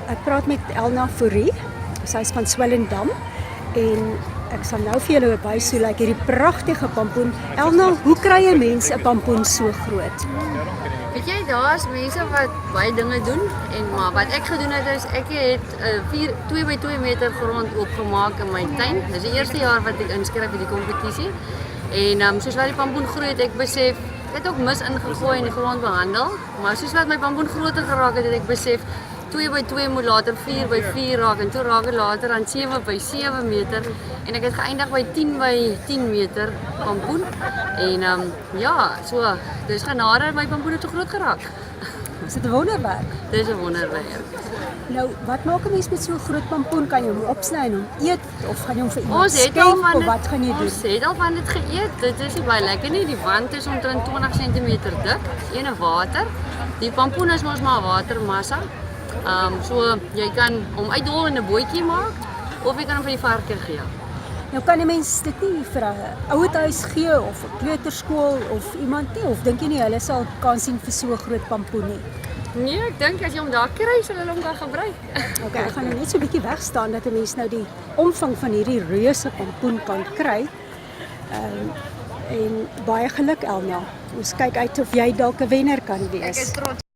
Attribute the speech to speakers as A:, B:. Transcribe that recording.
A: Ek praat met Elna Fourie. Sy is van Swellendam en ek sal nou vir julle wys hoe lyk hierdie pragtige pampoen. Elna, hoe kry 'n mens 'n pampoen so groot?
B: Weet jy, daar's mense wat baie dinge doen maar wat ek gedoen het is ek het 2 by 2 meter grond oopgemaak in my tuin. Dis die eerste jaar wat ek inskryf vir die kompetisie. En soos wat die pampoen groei het ek besef, ek het ook mis ingegooi en die grond behandel, maar soos wat my pampoen groter geraak het, het ek besef 2 by 2 moet later 4 by 4 raak en toe raak het later aan 7 by 7 meter en ek het geëindig by 10 by 10 meter pampoen en ja, so dis genade my pampoen het so groot geraak.
A: Is dit 'n wonderwerk?
B: Dis 'n wonderwerk.
A: Nou, wat maak 'n mens met so 'n groot pampoen? Kan jy hom opsny en hom eet of gaan jy hom vir iemand
B: Ons het al
A: skenk
B: van
A: of wat gaan jy doen?
B: Ons het al van dit geëet. Dit is nie baie lekker nie. Die wand is omtrent 20 cm dik. Ene water. Die pampoen is mos maar watermassa. So jy kan hom uitdol in 'n bootjie maak of jy kan hom vir die varke gee.
A: Nou kan 'n mens dit nie vir 'n ouerhuis gee of 'n kleuterskool of iemand nie, of dink jy nie hulle sal kans sien vir so 'n groot pampoen nie?
B: Nee, ek dink as jy hom daar kry, sal hulle hom kan gebruik.
A: Okay, ek gaan nou net so 'n bietjie wegstaan dat 'n mens nou die omvang van hierdie reuse pampoen kan kry. En baie geluk, Elna. Ons kyk uit of jy dalk 'n wenner kan wees.
B: Ek is trots.